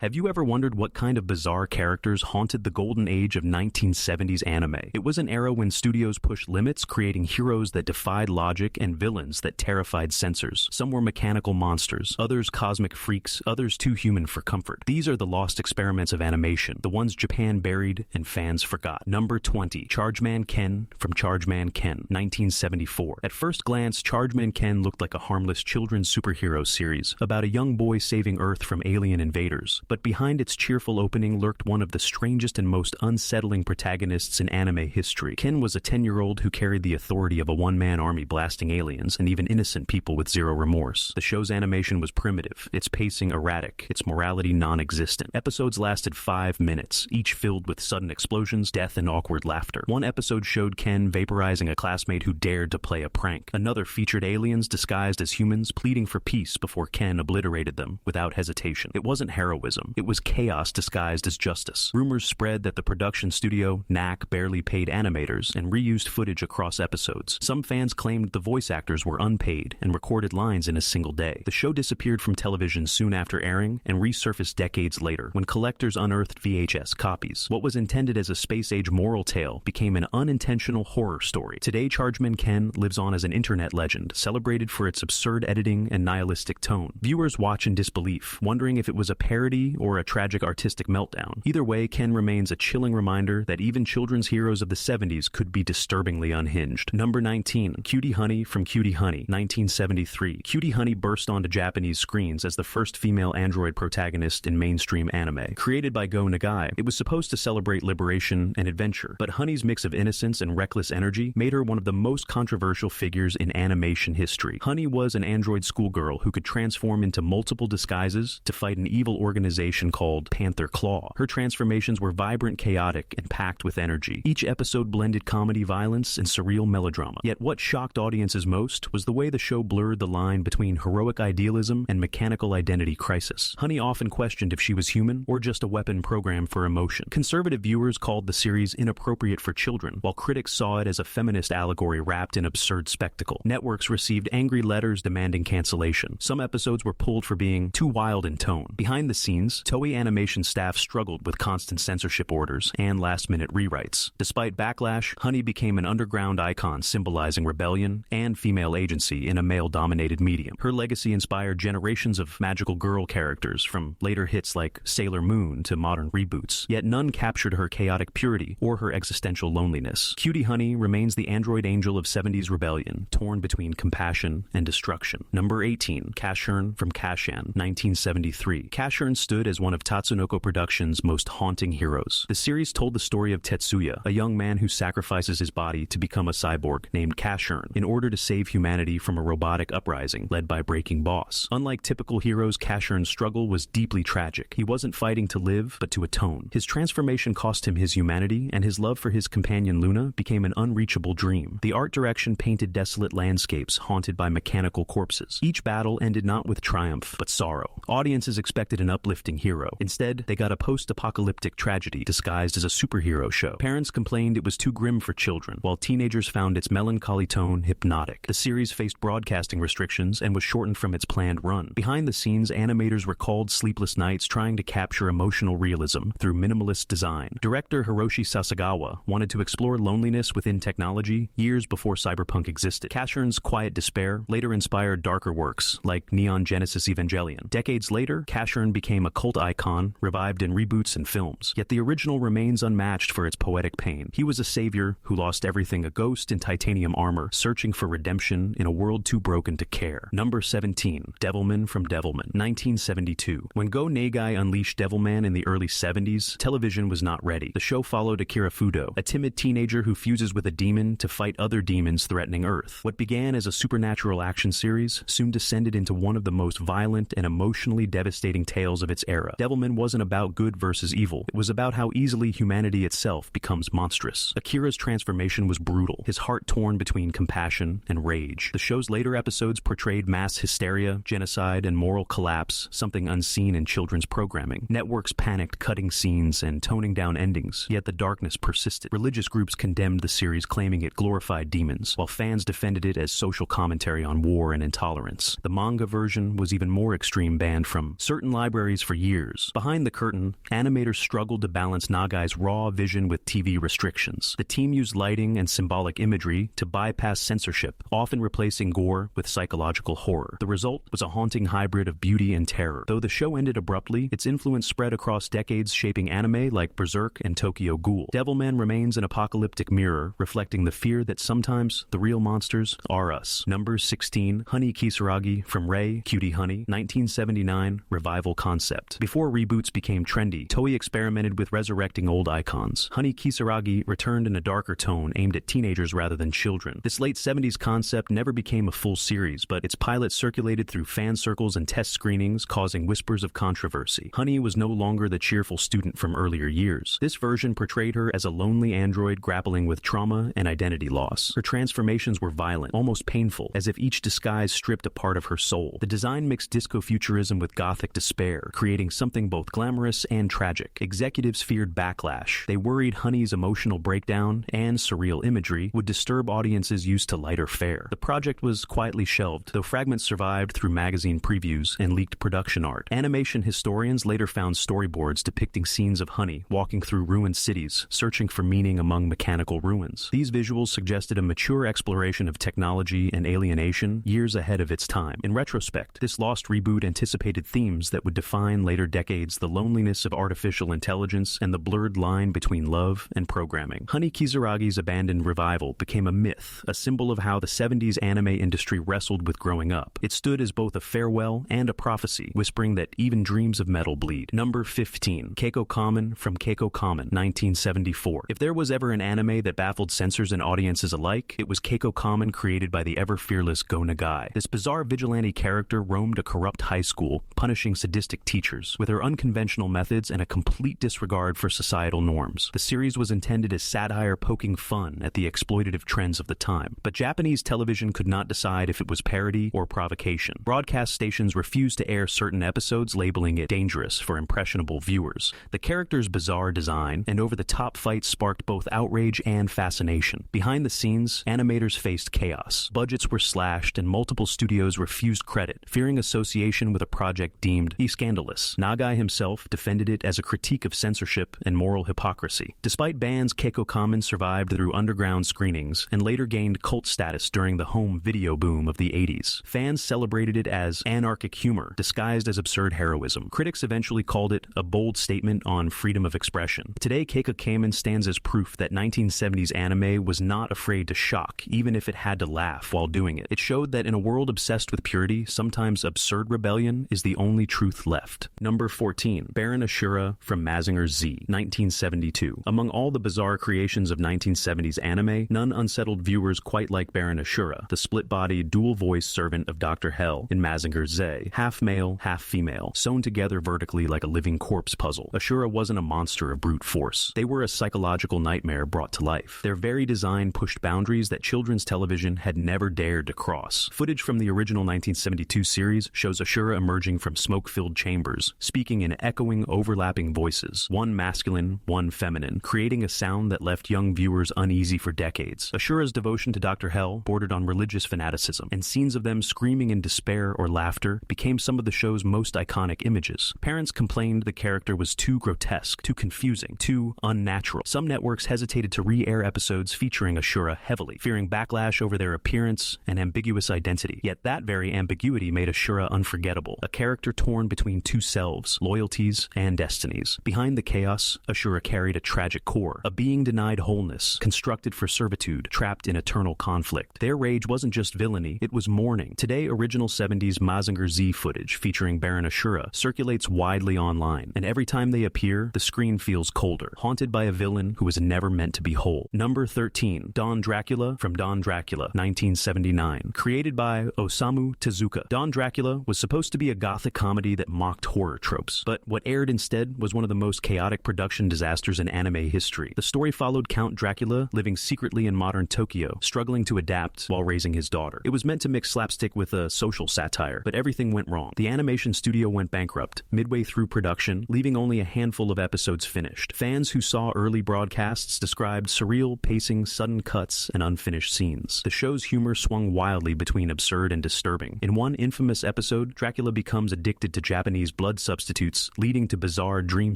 Have you ever wondered what kind of bizarre characters haunted the golden age of 1970s anime? It was an era when studios pushed limits, creating heroes that defied logic and villains that terrified censors. Some were mechanical monsters, others cosmic freaks, others too human for comfort. These are the lost experiments of animation, the ones Japan buried and fans forgot. Number 20, Chargeman Ken from Chargeman Ken, 1974. At first glance, Chargeman Ken looked like a harmless children's superhero series about a young boy saving Earth from alien invaders. But behind its cheerful opening lurked one of the strangest and most unsettling protagonists in anime history. Ken was a 10-year-old who carried the authority of a one-man army blasting aliens and even innocent people with zero remorse. The show's animation was primitive, its pacing erratic, its morality non-existent. Episodes lasted 5 minutes, each filled with sudden explosions, death, and awkward laughter. One episode showed Ken vaporizing a classmate who dared to play a prank. Another featured aliens disguised as humans pleading for peace before Ken obliterated them without hesitation. It wasn't heroism. It was chaos disguised as justice. Rumors spread that the production studio, NAC, barely paid animators and reused footage across episodes. Some fans claimed the voice actors were unpaid and recorded lines in a single day. The show disappeared from television soon after airing and resurfaced decades later when collectors unearthed VHS copies. What was intended as a space-age moral tale became an unintentional horror story. Today, Chargeman Ken lives on as an internet legend, celebrated for its absurd editing and nihilistic tone. Viewers watch in disbelief, wondering if it was a parody or a tragic artistic meltdown. Either way, Ken remains a chilling reminder that even children's heroes of the 70s could be disturbingly unhinged. Number 19, Cutie Honey from Cutie Honey, 1973. Cutie Honey burst onto Japanese screens as the first female android protagonist in mainstream anime. Created by Go Nagai, it was supposed to celebrate liberation and adventure, but Honey's mix of innocence and reckless energy made her one of the most controversial figures in animation history. Honey was an android schoolgirl who could transform into multiple disguises to fight an evil organization called Panther Claw. Her transformations were vibrant, chaotic, and packed with energy. Each episode blended comedy, violence, and surreal melodrama. Yet what shocked audiences most was the way the show blurred the line between heroic idealism and mechanical identity crisis. Honey often questioned if she was human or just a weapon programmed for emotion. Conservative viewers called the series inappropriate for children, while critics saw it as a feminist allegory wrapped in absurd spectacle. Networks received angry letters demanding cancellation. Some episodes were pulled for being too wild in tone. Behind the scenes, Toei Animation staff struggled with constant censorship orders and last-minute rewrites. Despite backlash, Honey became an underground icon symbolizing rebellion and female agency in a male-dominated medium. Her legacy inspired generations of magical girl characters, from later hits like Sailor Moon to modern reboots. Yet none captured her chaotic purity or her existential loneliness. Cutie Honey remains the android angel of 70s rebellion, torn between compassion and destruction. Number 18, Casshern from Casshern, 1973. Casshern stood as one of Tatsunoko Productions' most haunting heroes. The series told the story of Tetsuya, a young man who sacrifices his body to become a cyborg named Casshern in order to save humanity from a robotic uprising led by Breaking Boss. Unlike typical heroes, Casshern's struggle was deeply tragic. He wasn't fighting to live, but to atone. His transformation cost him his humanity, and his love for his companion Luna became an unreachable dream. The art direction painted desolate landscapes haunted by mechanical corpses. Each battle ended not with triumph, but sorrow. Audiences expected an uplifting hero. Instead, they got a post-apocalyptic tragedy disguised as a superhero show. Parents complained it was too grim for children, while teenagers found its melancholy tone hypnotic. The series faced broadcasting restrictions and was shortened from its planned run. Behind the scenes, animators recalled sleepless nights trying to capture emotional realism through minimalist design. Director Hiroshi Sasagawa wanted to explore loneliness within technology years before cyberpunk existed. Casshern's quiet despair later inspired darker works like Neon Genesis Evangelion. Decades later, Casshern became a cult icon, revived in reboots and films. Yet the original remains unmatched for its poetic pain. He was a savior who lost everything, a ghost in titanium armor, searching for redemption in a world too broken to care. Number 17, Devilman from Devilman, 1972. When Go Nagai unleashed Devilman in the early 70s, television was not ready. The show followed Akira Fudo, a timid teenager who fuses with a demon to fight other demons threatening Earth. What began as a supernatural action series soon descended into one of the most violent and emotionally devastating tales of its era. Devilman wasn't about good versus evil. It was about how easily humanity itself becomes monstrous. Akira's transformation was brutal, his heart torn between compassion and rage. The show's later episodes portrayed mass hysteria, genocide, and moral collapse, something unseen in children's programming. Networks panicked, cutting scenes and toning down endings, yet the darkness persisted. Religious groups condemned the series, claiming it glorified demons, while fans defended it as social commentary on war and intolerance. The manga version was even more extreme, banned from certain libraries for years. Behind the curtain, animators struggled to balance Nagai's raw vision with TV restrictions. The team used lighting and symbolic imagery to bypass censorship, often replacing gore with psychological horror. The result was a haunting hybrid of beauty and terror. Though the show ended abruptly, its influence spread across decades, shaping anime like Berserk and Tokyo Ghoul. Devilman remains an apocalyptic mirror, reflecting the fear that sometimes the real monsters are us. Number 16, Honey Kisaragi from Ray, Cutie Honey, 1979 revival concept. Before reboots became trendy, Toei experimented with resurrecting old icons. Honey Kisaragi returned in a darker tone aimed at teenagers rather than children. This late 70s concept never became a full series, but its pilot circulated through fan circles and test screenings, causing whispers of controversy. Honey was no longer the cheerful student from earlier years. This version portrayed her as a lonely android grappling with trauma and identity loss. Her transformations were violent, almost painful, as if each disguise stripped a part of her soul. The design mixed disco-futurism with gothic despair, creating something both glamorous and tragic. Executives feared backlash. They worried Honey's emotional breakdown and surreal imagery would disturb audiences used to lighter fare. The project was quietly shelved, though fragments survived through magazine previews and leaked production art. Animation historians later found storyboards depicting scenes of Honey walking through ruined cities, searching for meaning among mechanical ruins. These visuals suggested a mature exploration of technology and alienation years ahead of its time. In retrospect, this lost reboot anticipated themes that would define later decades: the loneliness of artificial intelligence and the blurred line between love and programming. Honey Kisaragi's abandoned revival became a myth, a symbol of how the 70s anime industry wrestled with growing up. It stood as both a farewell and a prophecy, whispering that even dreams of metal bleed. Number 15, Kekko Kamen from Kekko Kamen, 1974. If there was ever an anime that baffled censors and audiences alike, it was Kekko Kamen, created by the ever-fearless Go Nagai. This bizarre vigilante character roamed a corrupt high school, punishing sadistic teachers. With her unconventional methods and a complete disregard for societal norms, the series was intended as satire poking fun at the exploitative trends of the time. But Japanese television could not decide if it was parody or provocation. Broadcast stations refused to air certain episodes, labeling it dangerous for impressionable viewers. The character's bizarre design and over-the-top fights sparked both outrage and fascination. Behind the scenes, animators faced chaos. Budgets were slashed and multiple studios refused credit, fearing association with a project deemed scandalous. Nagai himself defended it as a critique of censorship and moral hypocrisy. Despite bans, Kekko Kamen survived through underground screenings and later gained cult status during the home video boom of the 80s. Fans celebrated it as anarchic humor, disguised as absurd heroism. Critics eventually called it a bold statement on freedom of expression. Today, Kekko Kamen stands as proof that 1970s anime was not afraid to shock, even if it had to laugh while doing it. It showed that in a world obsessed with purity, sometimes absurd rebellion is the only truth left. Number 14, Baron Ashura from Mazinger Z, 1972. Among all the bizarre creations of 1970s anime, none unsettled viewers quite like Baron Ashura, the split-bodied, dual-voiced servant of Dr. Hell in Mazinger Z, half male, half female, sewn together vertically like a living corpse puzzle. Ashura wasn't a monster of brute force. They were a psychological nightmare brought to life. Their very design pushed boundaries that children's television had never dared to cross. Footage from the original 1972 series shows Ashura emerging from smoke-filled chambers, speaking in echoing, overlapping voices, one masculine, one feminine, creating a sound that left young viewers uneasy for decades. Ashura's devotion to Dr. Hell bordered on religious fanaticism, and scenes of them screaming in despair or laughter became some of the show's most iconic images. Parents complained the character was too grotesque, too confusing, too unnatural. Some networks hesitated to re-air episodes featuring Ashura heavily, fearing backlash over their appearance and ambiguous identity. Yet that very ambiguity made Ashura unforgettable, a character torn between two selves, loyalties, and destinies. Behind the chaos, Ashura carried a tragic core, a being denied wholeness, constructed for servitude, trapped in eternal conflict. Their rage wasn't just villainy, it was mourning. Today, original 70s Mazinger Z footage featuring Baron Ashura circulates widely online, and every time they appear, the screen feels colder, haunted by a villain who was never meant to be whole. Number 13, Don Dracula from Don Dracula, 1979. Created by Osamu Tezuka, Don Dracula was supposed to be a gothic comedy that mocked horror tropes, but what aired instead was one of the most chaotic production disasters in anime history. The story followed Count Dracula living secretly in modern Tokyo, struggling to adapt while raising his daughter. It was meant to mix slapstick with a social satire, but everything went wrong. The animation studio went bankrupt midway through production, leaving only a handful of episodes finished. Fans who saw early broadcasts described surreal pacing, sudden cuts, and unfinished scenes. The show's humor swung wildly between absurd and disturbing. In one infamous episode, Dracula becomes addicted to Japanese blood substitutes, leading to bizarre dream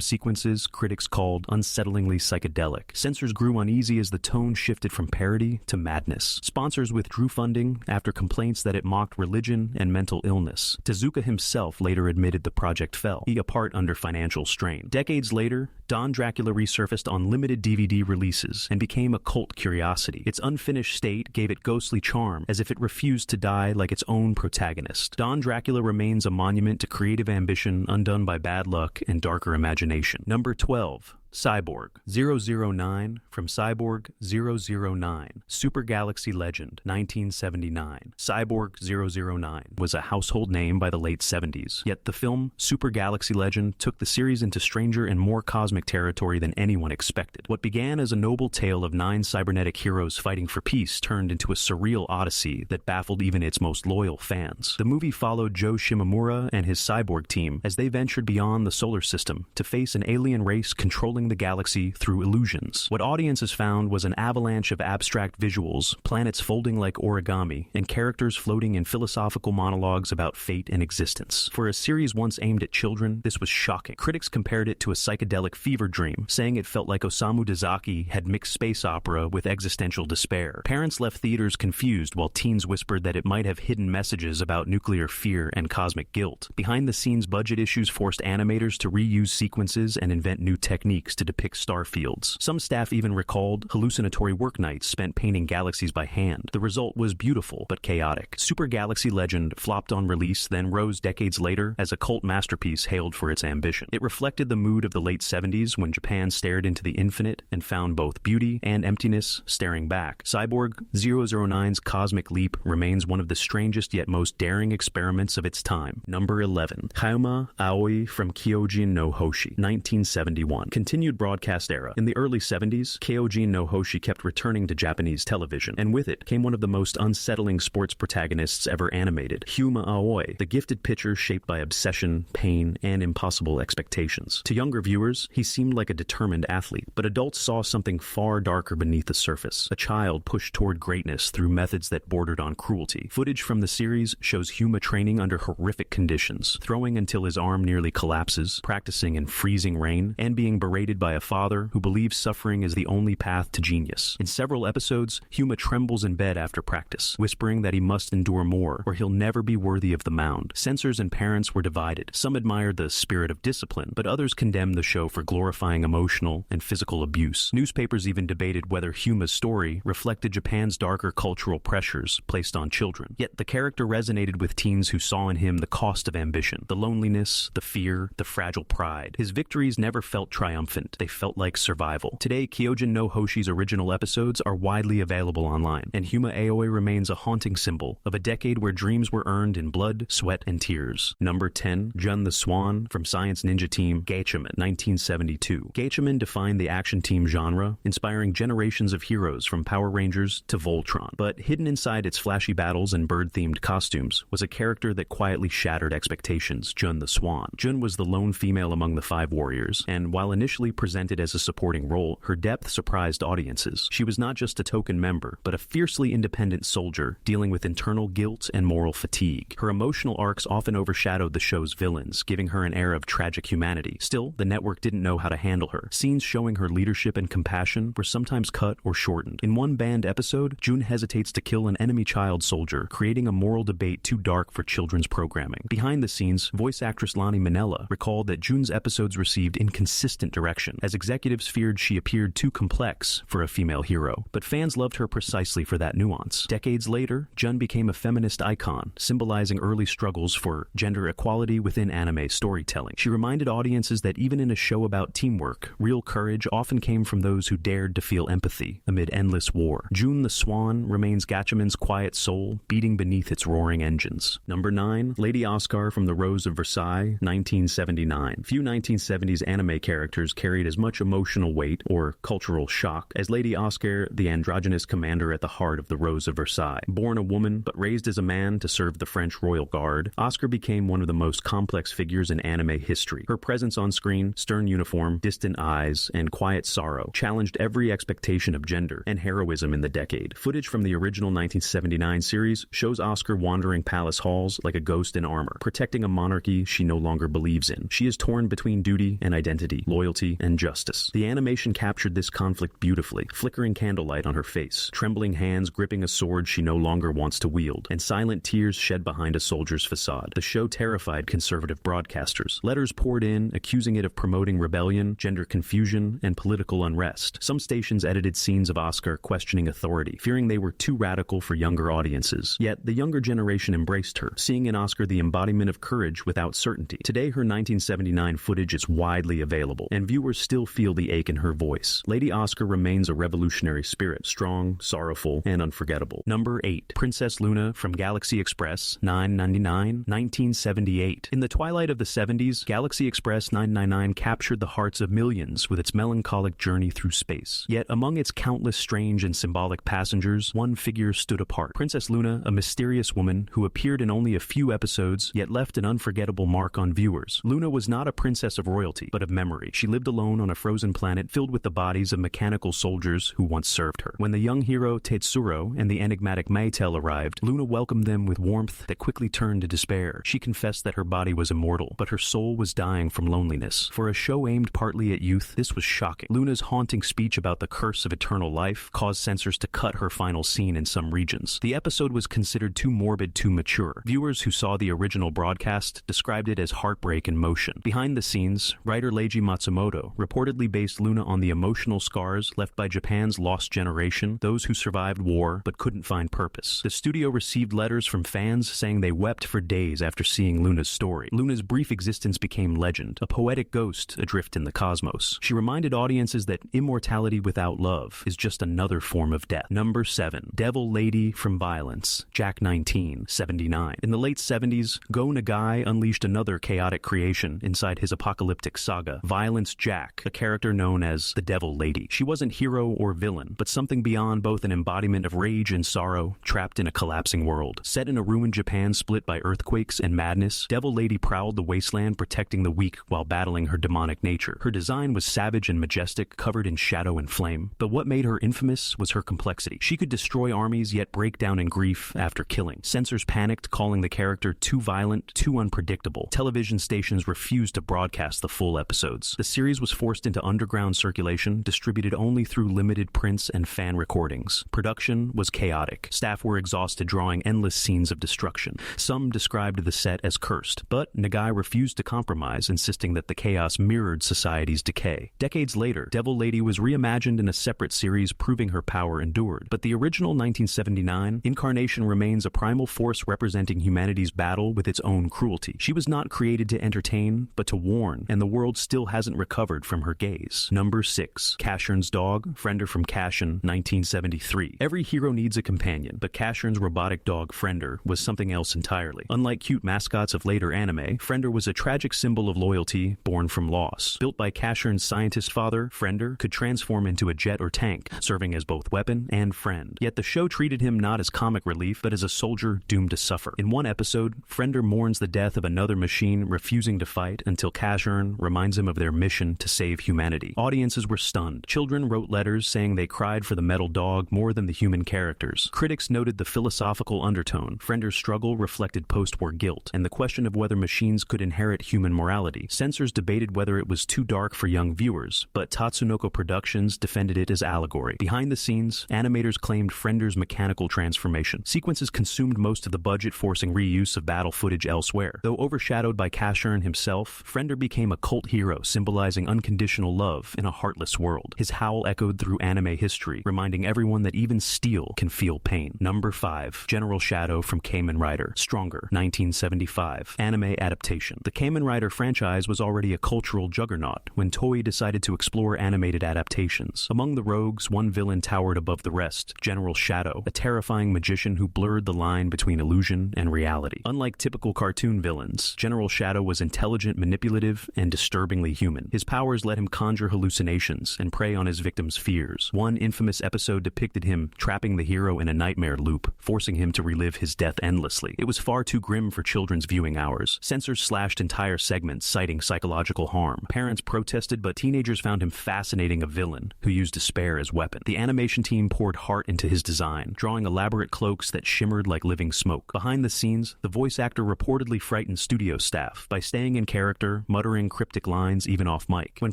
sequences critics called unsettlingly psychedelic. Censors grew uneasy as the tone shifted from parody to madness. Sponsors withdrew funding after complaints that it mocked religion and mental illness. Tezuka himself later admitted the project fell apart under financial strain. Decades later, Don Dracula resurfaced on limited DVD releases and became a cult curiosity. Its unfinished state gave it ghostly charm, as if it refused to die like its own protagonist. Don Dracula remains a monument to creative ambition undone by bad luck and darker imagination. Number 12. Cyborg 009 from Cyborg 009, Super Galaxy Legend 1979. Cyborg 009 was a household name by the late 70s, yet the film Super Galaxy Legend took the series into stranger and more cosmic territory than anyone expected. What began as a noble tale of 9 cybernetic heroes fighting for peace turned into a surreal odyssey that baffled even its most loyal fans. The movie followed Joe Shimomura and his Cyborg team as they ventured beyond the solar system to face an alien race controlling the galaxy through illusions. What audiences found was an avalanche of abstract visuals, planets folding like origami, and characters floating in philosophical monologues about fate and existence. For a series once aimed at children, this was shocking. Critics compared it to a psychedelic fever dream, saying it felt like Osamu Dezaki had mixed space opera with existential despair. Parents left theaters confused, while teens whispered that it might have hidden messages about nuclear fear and cosmic guilt. Behind-the-scenes budget issues forced animators to reuse sequences and invent new techniques to depict star fields. Some staff even recalled hallucinatory work nights spent painting galaxies by hand. The result was beautiful but chaotic. Super Galaxy Legend flopped on release, then rose decades later as a cult masterpiece hailed for its ambition. It reflected the mood of the late 70s when Japan stared into the infinite and found both beauty and emptiness staring back. Cyborg 009's cosmic leap remains one of the strangest yet most daring experiments of its time. Number 11. Hyuma Aoi from Kyojin no Hoshi 1971. Continued broadcast era. In the early 70s, Kyojin no Hoshi kept returning to Japanese television, and with it came one of the most unsettling sports protagonists ever animated, Hyuma Aoi, the gifted pitcher shaped by obsession, pain, and impossible expectations. To younger viewers, he seemed like a determined athlete, but adults saw something far darker beneath the surface, a child pushed toward greatness through methods that bordered on cruelty. Footage from the series shows Hyuma training under horrific conditions, throwing until his arm nearly collapses, practicing in freezing rain, and being berated by a father who believes suffering is the only path to genius. In several episodes, Hyuma trembles in bed after practice, whispering that he must endure more or he'll never be worthy of the mound. Censors and parents were divided. Some admired the spirit of discipline, but others condemned the show for glorifying emotional and physical abuse. Newspapers even debated whether Hyuma's story reflected Japan's darker cultural pressures placed on children. Yet the character resonated with teens who saw in him the cost of ambition, the loneliness, the fear, the fragile pride. His victories never felt triumphant. They felt like survival. Today, Kyojin no Hoshi's original episodes are widely available online, and Hyuma Aoi remains a haunting symbol of a decade where dreams were earned in blood, sweat, and tears. Number 10. Jun the Swan from Science Ninja Team Gatchaman 1972. Gatchaman defined the action team genre, inspiring generations of heroes from Power Rangers to Voltron. But hidden inside its flashy battles and bird-themed costumes was a character that quietly shattered expectations, Jun the Swan. Jun was the lone female among the 5 warriors, and while initially presented as a supporting role, her depth surprised audiences. She was not just a token member, but a fiercely independent soldier dealing with internal guilt and moral fatigue. Her emotional arcs often overshadowed the show's villains, giving her an air of tragic humanity. Still, the network didn't know how to handle her. Scenes showing her leadership and compassion were sometimes cut or shortened. In one banned episode, Jun hesitates to kill an enemy child soldier, creating a moral debate too dark for children's programming. Behind the scenes, voice actress Lani Minella recalled that Jun's episodes received inconsistent direction, as executives feared she appeared too complex for a female hero. But fans loved her precisely for that nuance. Decades later, Jun became a feminist icon, symbolizing early struggles for gender equality within anime storytelling. She reminded audiences that even in a show about teamwork, real courage often came from those who dared to feel empathy amid endless war. Jun the Swan remains Gatchaman's quiet soul, beating beneath its roaring engines. Number 9. Lady Oscar from The Rose of Versailles 1979. Few 1970s anime characters carried as much emotional weight, or cultural shock, as Lady Oscar, the androgynous commander at the heart of the Rose of Versailles. Born a woman, but raised as a man to serve the French royal guard, Oscar became one of the most complex figures in anime history. Her presence on screen, stern uniform, distant eyes, and quiet sorrow challenged every expectation of gender and heroism in the decade. Footage from the original 1979 series shows Oscar wandering palace halls like a ghost in armor, protecting a monarchy she no longer believes in. She is torn between duty and identity, loyalty and justice. The animation captured this conflict beautifully, flickering candlelight on her face, trembling hands gripping a sword she no longer wants to wield, and silent tears shed behind a soldier's facade. The show terrified conservative broadcasters. Letters poured in, accusing it of promoting rebellion, gender confusion, and political unrest. Some stations edited scenes of Oscar questioning authority, fearing they were too radical for younger audiences. Yet, the younger generation embraced her, seeing in Oscar the embodiment of courage without certainty. Today, her 1979 footage is widely available, and viewers still feel the ache in her voice. Lady Oscar remains a revolutionary spirit, strong, sorrowful, and unforgettable. Number 8. Princess Luna from Galaxy Express 999, 1978. In the twilight of the 70s, Galaxy Express 999 captured the hearts of millions with its melancholic journey through space. Yet, among its countless strange and symbolic passengers, one figure stood apart. Princess Luna, a mysterious woman who appeared in only a few episodes, yet left an unforgettable mark on viewers. Luna was not a princess of royalty, but of memory. She lived alone on a frozen planet filled with the bodies of mechanical soldiers who once served her. When the young hero Tetsuro and the enigmatic Maetel arrived, Luna welcomed them with warmth that quickly turned to despair. She confessed that her body was immortal, but her soul was dying from loneliness. For a show aimed partly at youth, this was shocking. Luna's haunting speech about the curse of eternal life caused censors to cut her final scene in some regions. The episode was considered too morbid, too mature. Viewers who saw the original broadcast described it as heartbreak in motion. Behind the scenes, writer Leiji Matsumoto reportedly based Luna on the emotional scars left by Japan's lost generation, those who survived war but couldn't find purpose. The studio received letters from fans saying they wept for days after seeing Luna's story. Luna's brief existence became legend, a poetic ghost adrift in the cosmos. She reminded audiences that immortality without love is just another form of death. Number 7. Devil Lady from Violence, Jack 1979. In the late 70s, Go Nagai unleashed another chaotic creation inside his apocalyptic saga, Violence Jack, a character known as the Devil Lady. She wasn't hero or villain, but something beyond both an embodiment of rage and sorrow, trapped in a collapsing world. Set in a ruined Japan split by earthquakes and madness, Devil Lady prowled the wasteland protecting the weak while battling her demonic nature. Her design was savage and majestic, covered in shadow and flame. But what made her infamous was her complexity. She could destroy armies yet break down in grief after killing. Censors panicked, calling the character too violent, too unpredictable. Television stations refused to broadcast the full episodes. The series was forced into underground circulation, distributed only through limited prints and fan recordings. Production was chaotic. Staff were exhausted drawing endless scenes of destruction. Some described the set as cursed, but Nagai refused to compromise, insisting that the chaos mirrored society's decay. Decades later, Devil Lady was reimagined in a separate series, proving her power endured. But the original 1979 incarnation remains a primal force representing humanity's battle with its own cruelty. She was not created to entertain, but to warn, and the world still hasn't recovered from her gaze. Number 6. Casshern's dog, Friender from Casshern, 1973. Every hero needs a companion, but Casshern's robotic dog, Friender, was something else entirely. Unlike cute mascots of later anime, Friender was a tragic symbol of loyalty born from loss. Built by Casshern's scientist father, Friender could transform into a jet or tank, serving as both weapon and friend. Yet the show treated him not as comic relief, but as a soldier doomed to suffer. In one episode, Friender mourns the death of another machine refusing to fight until Casshern reminds him of their mission to save humanity. Audiences were stunned. Children wrote letters saying they cried for the metal dog more than the human characters. Critics noted the philosophical undertone. Frender's struggle reflected post-war guilt, and the question of whether machines could inherit human morality. Censors debated whether it was too dark for young viewers, but Tatsunoko Productions defended it as allegory. Behind the scenes, animators claimed Frender's mechanical transformation. Sequences consumed most of the budget, forcing reuse of battle footage elsewhere. Though overshadowed by Casshern himself, Friender became a cult hero, symbolizing unconditional love in a heartless world. His howl echoed through anime history, reminding everyone that even steel can feel pain. Number 5. General Shadow from Kamen Rider, Stronger, 1975. Anime adaptation. The Kamen Rider franchise was already a cultural juggernaut when Toei decided to explore animated adaptations. Among the rogues, one villain towered above the rest, General Shadow, a terrifying magician who blurred the line between illusion and reality. Unlike typical cartoon villains, General Shadow was intelligent, manipulative, and disturbingly human. His powers let him conjure hallucinations and prey on his victims' fears. One infamous episode depicted him trapping the hero in a nightmare loop, forcing him to relive his death endlessly. It was far too grim for children's viewing hours. Censors slashed entire segments, citing psychological harm. Parents protested, but teenagers found him fascinating, a villain who used despair as weapon. The animation team poured heart into his design, drawing elaborate cloaks that shimmered like living smoke. Behind the scenes, the voice actor reportedly frightened studio staff by staying in character, muttering cryptic lines even off mic. When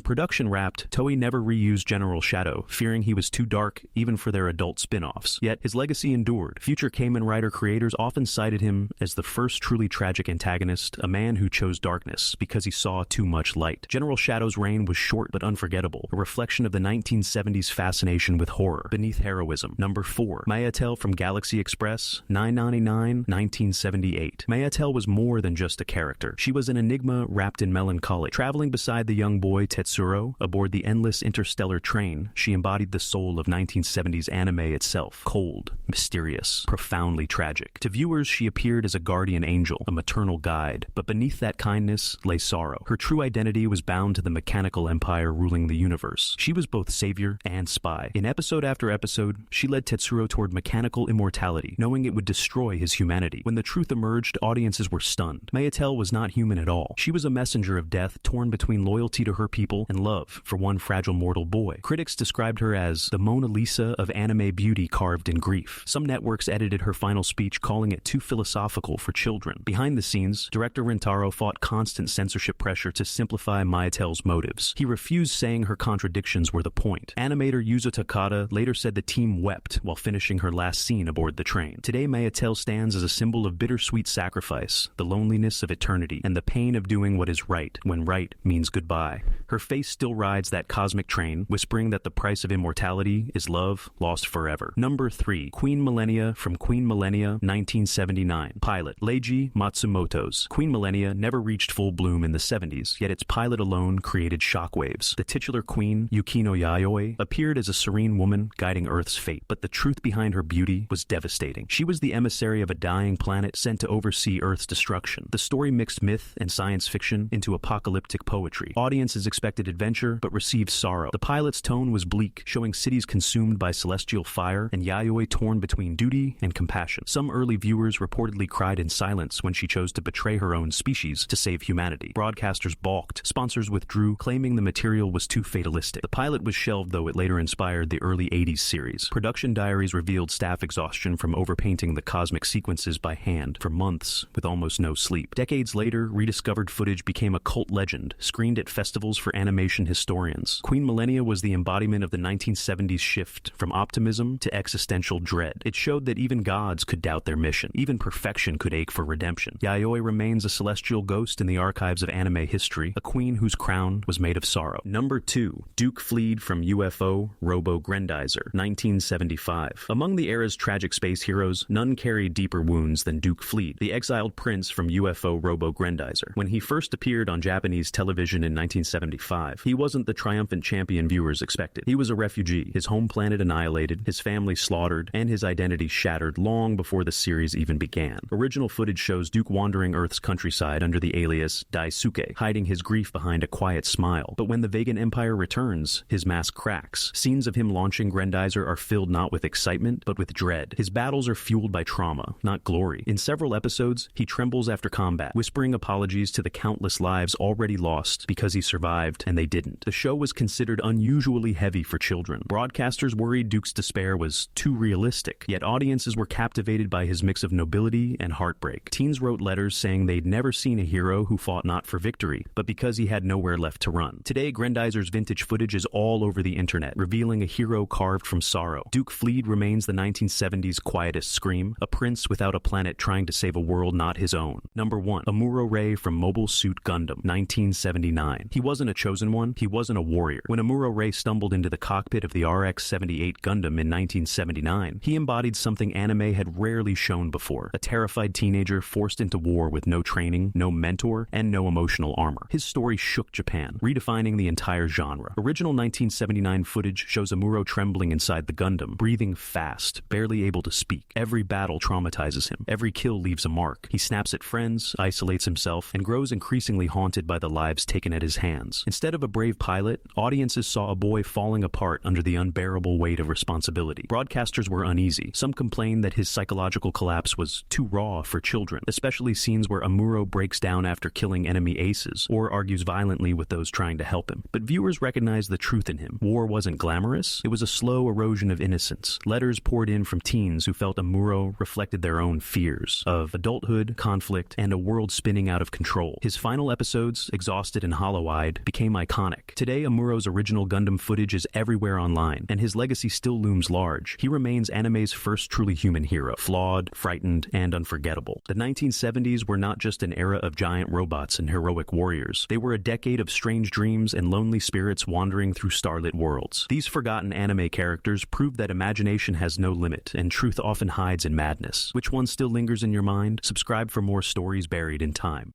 production wrapped, Toei never reused General Shadow, fearing he was too dark even for their adult spin-offs. Yet his legacy endured. Future Kamen Rider creators often cited him as the first truly tragic antagonist, a man who chose darkness because he saw too much light. General Shadow's reign was short but unforgettable, a reflection of the 1970s fascination with horror beneath heroism. Number 4. Maetel from Galaxy Express, 999, 1978. Maetel was more than just a character. She was an enigma wrapped in melancholy. Traveling beside the young boy Tetsuro aboard the endless interstellar train, she embodied the soul of 1970s anime itself. Cold, mysterious, profoundly tragic. To viewers, she appeared as a guardian angel, a maternal guide, but beneath that kindness lay sorrow. Her true identity was bound to the mechanical empire ruling the universe. She was both savior and spy. In episode after episode, she led Tetsuro toward mechanical immortality, knowing it would destroy his humanity. When the truth emerged, audiences were stunned. Maetel was not human at all. She was a messenger of death, torn between loyalty to her people and love for one fragile mortal boy. Critics described her as the Mona Lisa of anime beauty carved in grief. Some networks edited her final speech, calling it too philosophical for children. Behind the scenes, director Rintaro fought constant censorship pressure to simplify Maetel's motives. He refused, saying her contradictions were the point. Animator Yuzo Takada later said the team wept while finishing her last scene aboard the train. Today, Maetel stands as a symbol of bittersweet sacrifice, the loneliness of eternity, and the pain of doing what is right when right means goodbye. Her face still rides that cosmic train, whispering that the price of immortality is love lost forever. Number 3. Queen Millennia from Queen Millennia, 1979. Pilot Leiji Matsumoto's Queen Millennia never reached full bloom in the 70s, yet its pilot alone created shockwaves. The titular queen, Yukino Yayoi, appeared as a serene woman guiding Earth's fate, but the truth behind her beauty was devastating. She was the emissary of a dying planet sent to oversee Earth's destruction. The story mixed myth and science fiction into apocalyptic poetry. Audiences expected adventure, but received sorrow. The pilot's tone was bleak, showing cities consumed by celestial fire and Yayoi torn between duty and compassion. Some early viewers reportedly cried in silence when she chose to betray her own species to save humanity. Broadcasters balked. Sponsors withdrew, claiming the material was too fatalistic. The pilot was shelved, though it later inspired the early 80s series. Production diaries revealed staff exhaustion from overpainting the cosmic sequences by hand for months with almost no sleep. Decades later, rediscovered footage became a cult legend, screened at festivals for animation historians. Queen Millennia was the embodiment of the 1970s shift from optimism to existential dread. It showed that even gods could doubt their mission. Even perfection could ache for redemption. Yayoi remains a celestial ghost in the archives of anime history, a queen whose crown was made of sorrow. Number 2. Duke Fleed from UFO Robo Grendizer, 1975. Among the era's tragic space heroes, none carried deeper wounds than Duke Fleed, the exiled prince from UFO Robo Grendizer. When he first appeared on Japanese television in 1975, he wasn't the triumphant champion viewers expected. He was a refugee, his home planet annihilated, his family slaughtered, and his identity shattered long before the series even began. Original footage shows Duke wandering Earth's countryside under the alias Daisuke, hiding his grief behind a quiet smile. But when the Vegan Empire returns, his mask cracks. Scenes of him launching Grendizer are filled not with excitement, but with dread. His battles are fueled by trauma, not glory. In several episodes, he trembles after combat, whispering apologies to the countless lives already lost because he survived and they didn't. The show was considered unusually heavy for children. Broadcasters worried Duke's despair was too realistic, yet audiences were captivated by his mix of nobility and heartbreak. Teens wrote letters saying they'd never seen a hero who fought not for victory, but because he had nowhere left to run. Today, Grendizer's vintage footage is all over the internet, revealing a hero carved from sorrow. Duke Fleed remains the 1970s quietest scream, a prince without a planet trying to save a world not his own. Number 1. Amuro Ray from Mobile Suit Gundam, 1979. He wasn't a chosen one, he wasn't a warrior. When Amuro Ray stumbled into the cockpit of the RX-78 Gundam in 1979, he embodied something anime had rarely shown before. A terrified teenager forced into war with no training, no mentor, and no emotional armor. His story shook Japan, redefining the entire genre. Original 1979 footage shows Amuro trembling inside the Gundam, breathing fast, barely able to speak. Every battle traumatizes him. Every kill leaves a mark. He snaps at friends, isolates himself, and grows increasingly haunted by the lives taken at his hands. hands. Instead of a brave pilot, audiences saw a boy falling apart under the unbearable weight of responsibility. Broadcasters were uneasy. Some complained that his psychological collapse was too raw for children, especially scenes where Amuro breaks down after killing enemy aces, or argues violently with those trying to help him. But viewers recognized the truth in him. War wasn't glamorous. It was a slow erosion of innocence. Letters poured in from teens who felt Amuro reflected their own fears of adulthood, conflict, and a world spinning out of control. His final episodes, exhausted and hollow-eyed, became iconic. Today, Amuro's original Gundam footage is everywhere online, and his legacy still looms large. He remains anime's first truly human hero, flawed, frightened, and unforgettable. The 1970s were not just an era of giant robots and heroic warriors. They were a decade of strange dreams and lonely spirits wandering through starlit worlds. These forgotten anime characters prove that imagination has no limit, and truth often hides in madness. Which one still lingers in your mind? Subscribe for more stories buried in time.